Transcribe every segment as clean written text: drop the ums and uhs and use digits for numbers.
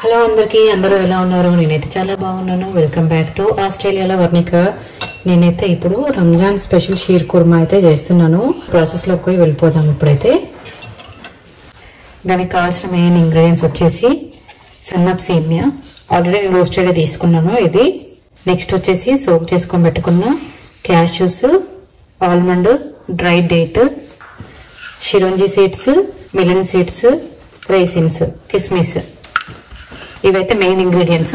Hello అందరికీ అందరూ ఎలా ఉన్నారు? నేనైతే చాలా బాగున్నాను. వెల్కమ్ బ్యాక్ టు ఆస్ట్రేలియాలో వర్ణిక. నేనైతే ఇప్పుడు రంజాన్ స్పెషల్ షీర్ కుర్మా అయితే చేస్తున్నాను. ప్రాసెస్లోకి వెళ్ళిపోదాం. ఇప్పుడైతే దానికి కావాల్సిన మెయిన్ ఇంగ్రీడియంట్స్ వచ్చేసి సన్నప్ సేమియా, ఆల్రెడీ నేను రోస్టెడ్ తీసుకున్నాను ఇది. నెక్స్ట్ వచ్చేసి సోక్ చేసుకొని పెట్టుకున్న cashews, almond, dry date, chironji seeds, melon seeds, raisins, కిస్మిస్. ఇవైతే మెయిన్ ఇంగ్రీడియంట్స్.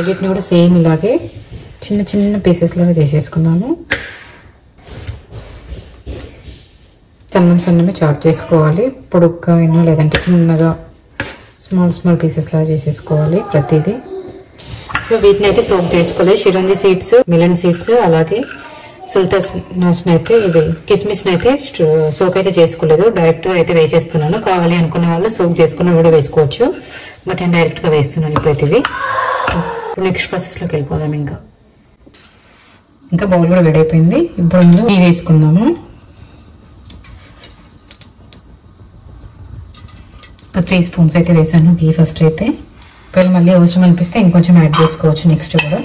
వీటిని కూడా సేమ్ ఇలాగే చిన్న చిన్న పీసెస్ లాగా చేసేసుకున్నాను. సన్నమే చాప్ చేసుకోవాలి. పొడుగ్గా అయినా లేదంటే చిన్నగా స్మాల్ పీసెస్ లాగా చేసేసుకోవాలి ప్రతిదీ. సో వీటిని అయితే సోక్ చేసుకోవాలి. షిరోంజీ సీడ్స్, మిలన్ సీడ్స్, అలాగే సుల్తాస్ అయితే ఇవి కిస్మిస్ అయితే సోక్ అయితే చేసుకోలేదు, డైరెక్ట్ అయితే వేసేస్తున్నాను. కావాలి అనుకున్న వాళ్ళు సోక్ చేసుకున్న కూడా వేసుకోవచ్చు, బట్ నేను డైరెక్ట్ గా వేస్తున్నాను ఇప్పుడైతే ఇవి. నెక్స్ట్ ప్రాసెస్ లోకి వెళ్ళిపోదాం. ఇంకా బౌల్ కూడా వేడైపోయింది. ఇప్పుడు నెయ్యి వేసుకుందాము. ఒక 3 స్పూన్స్ అయితే వేసాను గీ ఫస్ట్ అయితే. ఇక్కడ మళ్ళీ అవసరం అనిపిస్తే ఇంకొంచెం యాడ్ చేసుకోవచ్చు నెక్స్ట్ కూడా.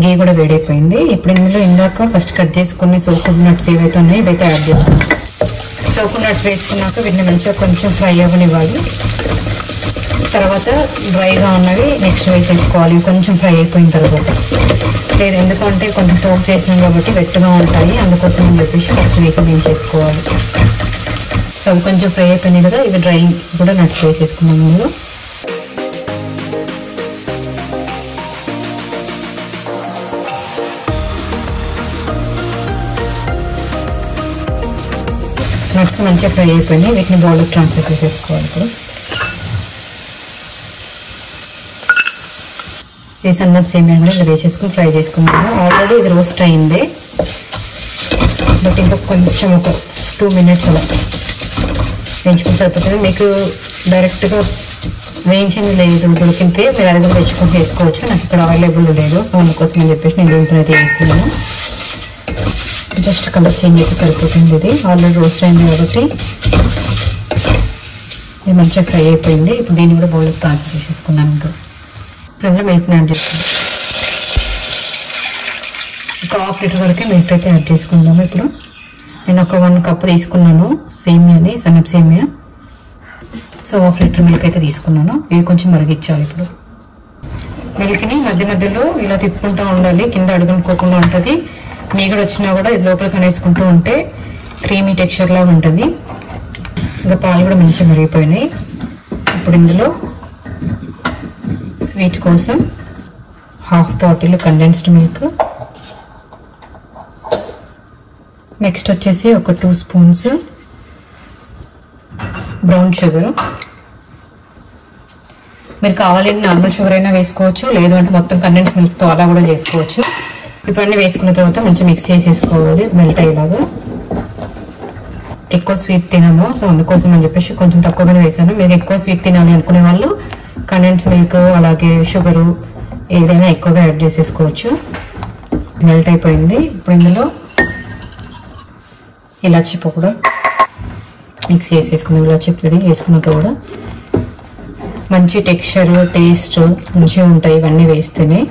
గీ కూడా వేడైపోయింది. ఇప్పుడు ఇందులో ఇందాక ఫస్ట్ కట్ చేసుకుని సోకుడ్ నట్స్ ఏవైతే ఉన్నాయో ఇవైతే యాడ్ చేస్తాం. సోకుడ్ నట్స్ వేసుకున్నాక వీటిని మంచిగా కొంచెం ఫ్రై అవ్వనివ్వాలి. తర్వాత డ్రైగా ఉన్నవి నెక్స్ట్ వేసేసుకోవాలి కొంచెం ఫ్రై అయిపోయిన తర్వాత. లేదు ఎందుకంటే కొంచెం సోక్ చేసినాం కాబట్టి వెట్టుగా ఉంటాయి, అందుకోసం అని చెప్పేసి ఫస్ట్ వీక్ వేసేసుకోవాలి. సో అవి కొంచెం ఫ్రై అయిపోయినాయి కదా, ఇవి డ్రై కూడా నట్స్ వేసేసుకున్నాం ముందు. నట్స్ మంచిగా ఫ్రై అయిపోయినాయి. వీటిని బౌల్కి ట్రాన్స్ఫర్ చేసేసుకోవాలి. ఇప్పుడు ఈ సన్నప్ సేమియా కూడా ఇలా వేసేసుకుని ఫ్రై చేసుకున్నాను. ఆల్రెడీ ఇది రోస్ట్ అయింది, బట్ ఇంకా కొంచెం ఒక 2 మినిట్స్ అలా వేయించుకుని సరిపోతుంది. మీకు డైరెక్ట్గా వేయించింది లేదు దొరికితే మీరు అది కూడా తెచ్చుకొని చేసుకోవచ్చు. నాకు ఇక్కడ అవైలబుల్ లేదు, సో అందుకోసం అని చెప్పేసి నేను దీంట్లో అయితే వేస్తున్నాను. జస్ట్ కలర్ చేంజ్ అయితే సరిపోతుంది. ఇది ఆల్రెడీ రోస్ట్ అయింది కాబట్టి ఇది మంచిగా ఫ్రై అయిపోయింది. ఇప్పుడు దీన్ని కూడా బౌల్కి ట్రాన్స్ఫర్ చేసేసుకుందాం. ఇంకా ఇప్పుడు మిల్క్ యాడ్ చేసుకుందాం. ఒక 1/2 లీటర్ వరకే మిల్క్ అయితే యాడ్ చేసుకుందాము. ఇప్పుడు నేను ఒక 1 కప్ తీసుకున్నాను సేమియాని, సన్నప్ సేమియా. సో 1/2 లీటర్ మిల్క్ అయితే తీసుకున్నాను. ఇవి కొంచెం మరిగించాలి. ఇప్పుడు మిల్క్ని మధ్య మధ్యలో ఇలా తిప్పుకుంటూ ఉండాలి, కింద అడుగునుకోకుండా ఉంటుంది. మీగడ వచ్చినా కూడా ఇది లోపలికి అనేసుకుంటూ ఉంటే క్రీమీ టెక్స్చర్ లాగా ఉంటుంది. ఇంకా పాలు కూడా మంచిగా మరిగిపోయినాయి. ఇప్పుడు ఇందులో స్వీట్ కోసం 1/2 బాటిల్ కండెన్స్డ్ మిల్క్, నెక్స్ట్ వచ్చేసి ఒక 2 స్పూన్స్ బ్రౌన్ షుగర్. మీరు కావాలంటే నార్మల్ షుగర్ అయినా వేసుకోవచ్చు, లేదు అంటే మొత్తం కండెన్స్ మిల్క్తో అలా కూడా చేసుకోవచ్చు. ఇప్పుడు అన్నీ వేసుకున్న తర్వాత మంచిగా మిక్స్ చేసేసుకోవాలి మెల్ట్ అయ్యేలాగా. ఎక్కువ స్వీట్ తినము, సో అందుకోసం అని చెప్పేసి కొంచెం తక్కువగానే వేసాను. మీరు ఎక్కువ స్వీట్ తినాలి అనుకునే వాళ్ళు కండెన్స్ మిల్క్ అలాగే షుగరు ఏదైనా ఎక్కువగా యాడ్ చేసేసుకోవచ్చు. మెల్ట్ అయిపోయింది. ఇప్పుడు ఇందులో ఇలాచీ పౌడర్ మిక్స్ చేసేసుకుందాం. ఇలాచీ పొడి వేసుకున్నాక కూడా మంచి టెక్స్చర్, టేస్ట్ మంచిగా ఉంటాయి ఇవన్నీ వేస్తేనే.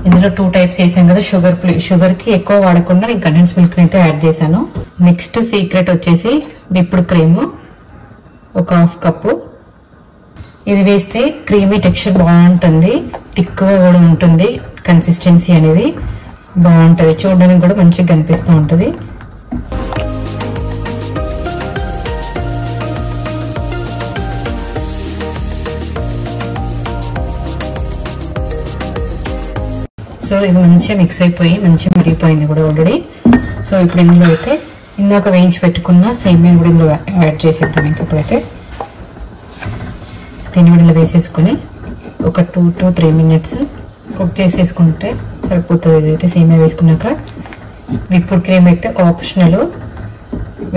ఇందులో 2 టైప్స్ వేసాం కదా, షుగర్కి ఎక్కువ వాడకుండా నేను కండెన్స్ మిల్క్ని అయితే యాడ్ చేశాను. నెక్స్ట్ సీక్రెట్ వచ్చేసి విప్డ్ క్రీమ్ ఒక 1/2 కప్పు. ఇది వేస్తే క్రీమీ టెక్స్చర్ బాగుంటుంది, థిక్గా కూడా ఉంటుంది. కన్సిస్టెన్సీ అనేది బాగుంటుంది, చూడడానికి కూడా మంచిగా కనిపిస్తూ ఉంటుంది. సో ఇది మంచిగా మిక్స్ అయిపోయి మంచిగా మరిగిపోయింది కూడా ఆల్రెడీ. సో ఇప్పుడు ఇందులో అయితే ఇందాక వేయించి పెట్టుకున్న సేమియా కూడా ఇందులో యాడ్ చేసేద్దాం. ఇంకప్పుడైతే దీన్ని కూడా ఇలా వేసేసుకొని ఒక 2 to 3 మినిట్స్ కుక్ చేసేసుకుంటే సరిపోతుంది. ఇదైతే సేమియా వేసుకున్నాక విప్డ్ క్రీమ్ అయితే ఆప్షనల్,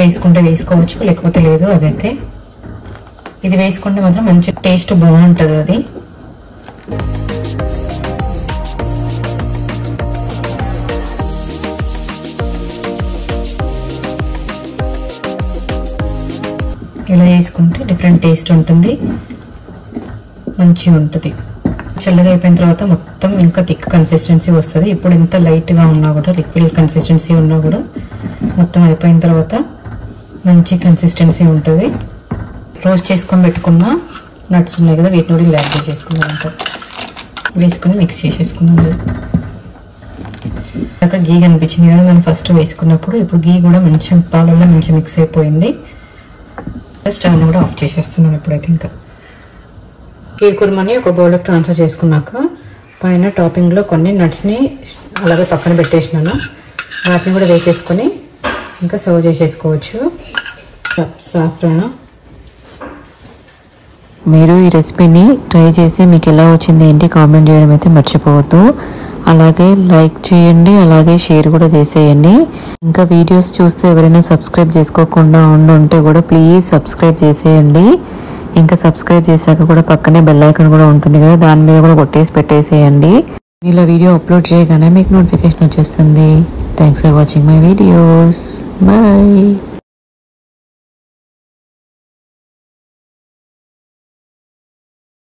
వేసుకుంటే వేసుకోవచ్చు లేకపోతే లేదు. అదైతే ఇది వేసుకుంటే మాత్రం మంచి టేస్ట్ బాగుంటుంది అది. ఇలా వేసుకుంటే డిఫరెంట్ టేస్ట్ ఉంటుంది, మంచిగా ఉంటుంది. చల్లగా అయిపోయిన తర్వాత మొత్తం ఇంకా థిక్ కన్సిస్టెన్సీ వస్తుంది. ఇప్పుడు ఇంత లైట్గా ఉన్నా కూడా, లిక్విడ్ కన్సిస్టెన్సీ ఉన్నా కూడా మొత్తం అయిపోయిన తర్వాత మంచి కన్సిస్టెన్సీ ఉంటుంది. రోస్ట్ చేసుకొని పెట్టుకున్న నట్స్ ఉన్నాయి కదా, వీటిని కూడా ఇలా యాడ్ చేసుకుందాం. అంతా వేసుకొని మిక్స్ చేసేసుకుందాం. ఇంకా గీ కనిపించింది కదా మనం ఫస్ట్ వేసుకున్నప్పుడు. ఇప్పుడు గీ కూడా మంచి పాలల్లో మంచి మిక్స్ అయిపోయింది. స్టవ్ కూడా ఆఫ్ చేసేస్తున్నాను ఇప్పుడైతే. ఇంకా కీర్ కుర్మాని ఒక బౌల్లోకి ట్రాన్స్ఫర్ చేసుకున్నాక పైన టాపింగ్లో కొన్ని నట్స్ని అలాగే పక్కన పెట్టేసినాను. వాటిని కూడా వేసేసుకొని ఇంకా సర్వ్ చేసేసుకోవచ్చు. సాఫ్రాన్. మీరు ఈ రెసిపీని ట్రై చేసి మీకు ఎలా వచ్చింది ఏంటి కామెంట్ చేయడం అయితే మర్చిపోవద్దు. అలాగే లైక్ చేయండి, అలాగే షేర్ కూడా చేసేయండి. ఇంకా వీడియోస్ చూస్తే ఎవరైనా సబ్స్క్రైబ్ చేసుకోకుండా ఉంటే కూడా ప్లీజ్ సబ్స్క్రైబ్ చేసేయండి. ఇంకా సబ్స్క్రైబ్ చేశాక కూడా పక్కనే బెల్ ఐకాన్ కూడా ఉంటుంది కదా, దాని మీద కూడా కొట్టేసి పెట్టేసేయండి. ఇలా వీడియో అప్లోడ్ చేయగానే మీకు నోటిఫికేషన్ వచ్చేస్తుంది. Thanks for watching my videos. Bye.